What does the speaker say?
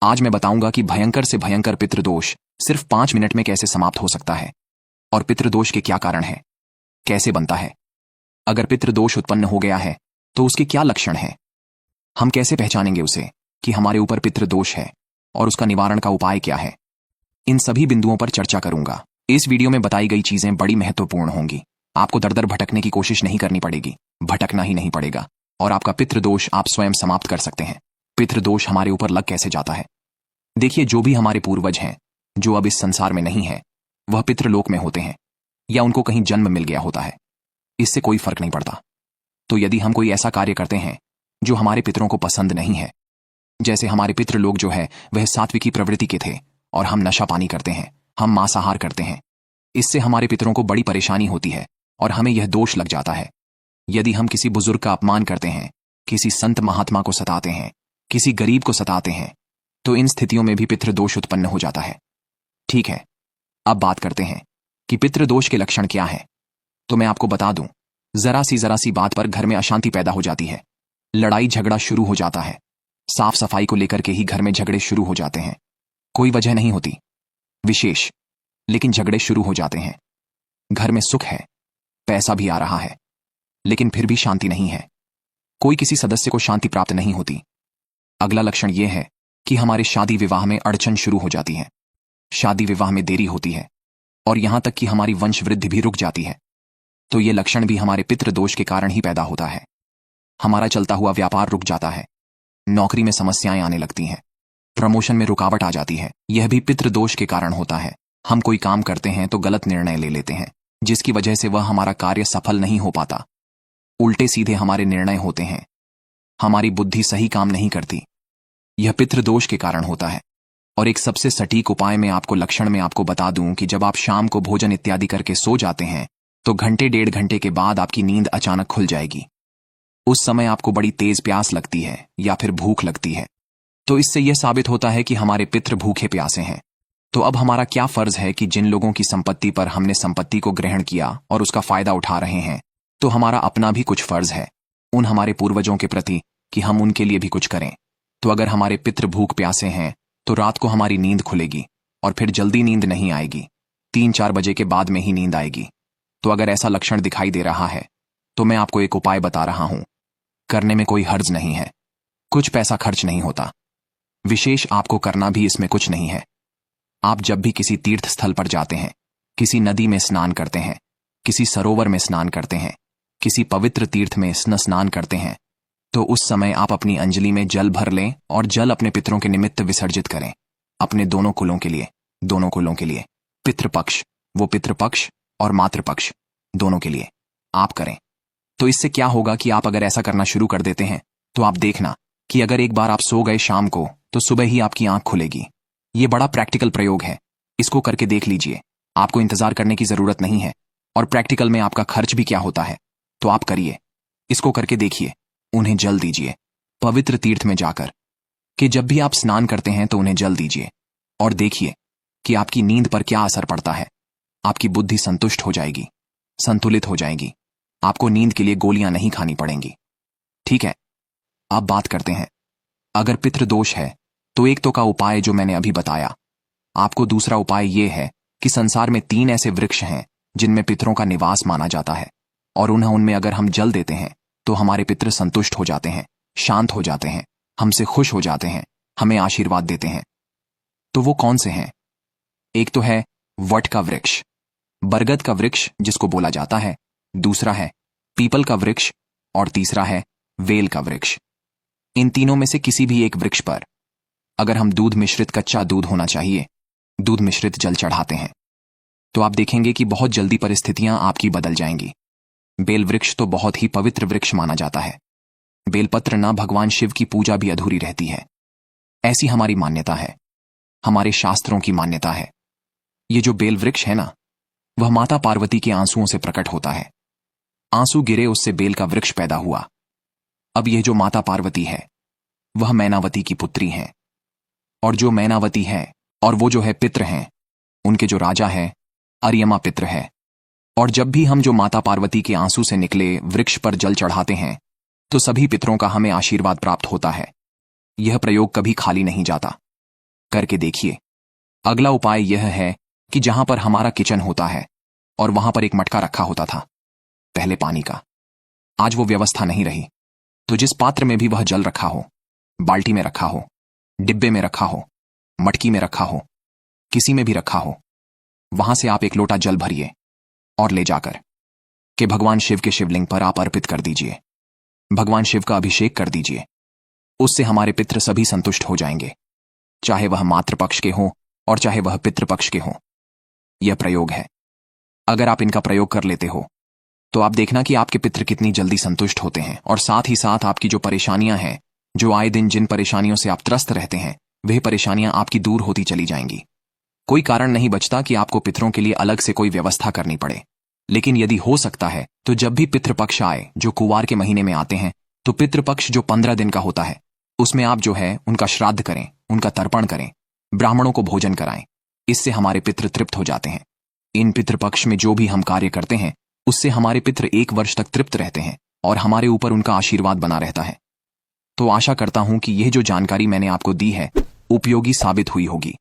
आज मैं बताऊंगा कि भयंकर से भयंकर पितृदोष सिर्फ 5 मिनट में कैसे समाप्त हो सकता है और पितृदोष के क्या कारण है, कैसे बनता है। अगर पितृदोष उत्पन्न हो गया है तो उसके क्या लक्षण हैं, हम कैसे पहचानेंगे उसे कि हमारे ऊपर पितृदोष है और उसका निवारण का उपाय क्या है। इन सभी बिंदुओं पर चर्चा करूंगा। इस वीडियो में बताई गई चीजें बड़ी महत्वपूर्ण होंगी। आपको दर दर भटकने की कोशिश नहीं करनी पड़ेगी, भटकना ही नहीं पड़ेगा और आपका पितृदोष आप स्वयं समाप्त कर सकते हैं। पितृदोष हमारे ऊपर लग कैसे जाता है। देखिए, जो भी हमारे पूर्वज हैं जो अब इस संसार में नहीं है, वह पितृलोक में होते हैं या उनको कहीं जन्म मिल गया होता है, इससे कोई फर्क नहीं पड़ता। तो यदि हम कोई ऐसा कार्य करते हैं जो हमारे पितरों को पसंद नहीं है, जैसे हमारे पितृलोक जो है वह सात्विकी प्रवृत्ति के थे और हम नशा पानी करते हैं, हम मांसाहार करते हैं, इससे हमारे पितरों को बड़ी परेशानी होती है और हमें यह दोष लग जाता है। यदि हम किसी बुजुर्ग का अपमान करते हैं, किसी संत महात्मा को सताते हैं, किसी गरीब को सताते हैं, तो इन स्थितियों में भी पितृदोष उत्पन्न हो जाता है। ठीक है, अब बात करते हैं कि पितृदोष के लक्षण क्या है। तो मैं आपको बता दूं, जरा सी बात पर घर में अशांति पैदा हो जाती है, लड़ाई झगड़ा शुरू हो जाता है, साफ सफाई को लेकर के ही घर में झगड़े शुरू हो जाते हैं। कोई वजह नहीं होती विशेष, लेकिन झगड़े शुरू हो जाते हैं। घर में सुख है, पैसा भी आ रहा है, लेकिन फिर भी शांति नहीं है। कोई किसी सदस्य को शांति प्राप्त नहीं होती। अगला लक्षण यह है कि हमारे शादी विवाह में अड़चन शुरू हो जाती है, शादी विवाह में देरी होती है और यहां तक कि हमारी वंश वृद्धि भी रुक जाती है। तो ये लक्षण भी हमारे पितृदोष के कारण ही पैदा होता है। हमारा चलता हुआ व्यापार रुक जाता है, नौकरी में समस्याएं आने लगती हैं, प्रमोशन में रुकावट आ जाती है, यह भी पितृदोष के कारण होता है। हम कोई काम करते हैं तो गलत निर्णय ले लेते हैं, जिसकी वजह से वह हमारा कार्य सफल नहीं हो पाता। उल्टे सीधे हमारे निर्णय होते हैं, हमारी बुद्धि सही काम नहीं करती, यह पितृदोष के कारण होता है। और एक सबसे सटीक उपाय में आपको लक्षण में आपको बता दूं कि जब आप शाम को भोजन इत्यादि करके सो जाते हैं तो घंटे 1.5 घंटे के बाद आपकी नींद अचानक खुल जाएगी। उस समय आपको बड़ी तेज प्यास लगती है या फिर भूख लगती है। तो इससे यह साबित होता है कि हमारे पितृ भूखे प्यासे हैं। तो अब हमारा क्या फर्ज है कि जिन लोगों की संपत्ति पर हमने संपत्ति को ग्रहण किया और उसका फायदा उठा रहे हैं, तो हमारा अपना भी कुछ फर्ज है उन हमारे पूर्वजों के प्रति कि हम उनके लिए भी कुछ करें। तो अगर हमारे पितृ भूख प्यासे हैं तो रात को हमारी नींद खुलेगी और फिर जल्दी नींद नहीं आएगी, 3-4 बजे के बाद में ही नींद आएगी। तो अगर ऐसा लक्षण दिखाई दे रहा है तो मैं आपको एक उपाय बता रहा हूं। करने में कोई हर्ज नहीं है, कुछ पैसा खर्च नहीं होता, विशेष आपको करना भी इसमें कुछ नहीं है। आप जब भी किसी तीर्थ स्थल पर जाते हैं, किसी नदी में स्नान करते हैं, किसी सरोवर में स्नान करते हैं, किसी पवित्र तीर्थ में स्नान करते हैं, तो उस समय आप अपनी अंजलि में जल भर लें और जल अपने पितरों के निमित्त विसर्जित करें। अपने दोनों कुलों के लिए, दोनों कुलों के लिए, पितृपक्ष वो पितृपक्ष और मातृपक्ष दोनों के लिए आप करें। तो इससे क्या होगा कि आप अगर ऐसा करना शुरू कर देते हैं तो आप देखना कि अगर एक बार आप सो गए शाम को तो सुबह ही आपकी आंख खुलेगी। ये बड़ा प्रैक्टिकल प्रयोग है, इसको करके देख लीजिए। आपको इंतजार करने की जरूरत नहीं है और प्रैक्टिकल में आपका खर्च भी क्या होता है। तो आप करिए, इसको करके देखिए। उन्हें जल दीजिए पवित्र तीर्थ में जाकर कि जब भी आप स्नान करते हैं तो उन्हें जल दीजिए और देखिए कि आपकी नींद पर क्या असर पड़ता है। आपकी बुद्धि संतुष्ट हो जाएगी, संतुलित हो जाएगी, आपको नींद के लिए गोलियां नहीं खानी पड़ेंगी। ठीक है, अब बात करते हैं। अगर पितृदोष है तो एक तो का उपाय जो मैंने अभी बताया आपको। दूसरा उपाय यह है कि संसार में 3 ऐसे वृक्ष हैं जिनमें पितरों का निवास माना जाता है और उनमें अगर हम जल देते हैं तो हमारे पितृ संतुष्ट हो जाते हैं, शांत हो जाते हैं, हमसे खुश हो जाते हैं, हमें आशीर्वाद देते हैं। तो वो कौन से हैं? एक तो है वट का वृक्ष, बरगद का वृक्ष जिसको बोला जाता है, दूसरा है पीपल का वृक्ष और तीसरा है वेल का वृक्ष। इन तीनों में से किसी भी एक वृक्ष पर अगर हम दूध मिश्रित कच्चा दूध होना चाहिए, दूध मिश्रित जल चढ़ाते हैं तो आप देखेंगे कि बहुत जल्दी परिस्थितियां आपकी बदल जाएंगी। बेल वृक्ष तो बहुत ही पवित्र वृक्ष माना जाता है, बेलपत्र ना भगवान शिव की पूजा भी अधूरी रहती है। ऐसी हमारी मान्यता है, हमारे शास्त्रों की मान्यता है। ये जो बेल वृक्ष है ना, वह माता पार्वती के आंसुओं से प्रकट होता है। आंसू गिरे, उससे बेल का वृक्ष पैदा हुआ। अब यह जो माता पार्वती है वह मैनावती की पुत्री है और जो मैनावती है और वो जो है पितृ हैं, उनके जो राजा है अर्यमा पितृ है। और जब भी हम जो माता पार्वती के आंसू से निकले वृक्ष पर जल चढ़ाते हैं तो सभी पितरों का हमें आशीर्वाद प्राप्त होता है। यह प्रयोग कभी खाली नहीं जाता। करके देखिए। अगला उपाय यह है कि जहां पर हमारा किचन होता है और वहां पर एक मटका रखा होता था पहले पानी का, आज वो व्यवस्था नहीं रही, तो जिस पात्र में भी वह जल रखा हो, बाल्टी में रखा हो, डिब्बे में रखा हो, मटकी में रखा हो, किसी में भी रखा हो, वहां से आप एक लोटा जल भरिए और ले जाकर के भगवान शिव के शिवलिंग पर आप अर्पित कर दीजिए। भगवान शिव का अभिषेक कर दीजिए। उससे हमारे पितृ सभी संतुष्ट हो जाएंगे, चाहे वह मातृपक्ष के हों और चाहे वह पितृपक्ष के हों। यह प्रयोग है, अगर आप इनका प्रयोग कर लेते हो तो आप देखना कि आपके पितृ कितनी जल्दी संतुष्ट होते हैं, और साथ ही साथ आपकी जो परेशानियां हैं, जो आए दिन जिन परेशानियों से आप त्रस्त रहते हैं, वह परेशानियां आपकी दूर होती चली जाएंगी। कोई कारण नहीं बचता कि आपको पितरों के लिए अलग से कोई व्यवस्था करनी पड़े। लेकिन यदि हो सकता है तो जब भी पितृपक्ष आए, जो कुवार के महीने में आते हैं, तो पितृपक्ष जो 15 दिन का होता है, उसमें आप जो है उनका श्राद्ध करें, उनका तर्पण करें, ब्राह्मणों को भोजन कराएं। इससे हमारे पितृ तृप्त हो जाते हैं। इन पितृपक्ष में जो भी हम कार्य करते हैं, उससे हमारे पितृ 1 वर्ष तक तृप्त रहते हैं और हमारे ऊपर उनका आशीर्वाद बना रहता है। तो आशा करता हूं कि यह जो जानकारी मैंने आपको दी है उपयोगी साबित हुई होगी।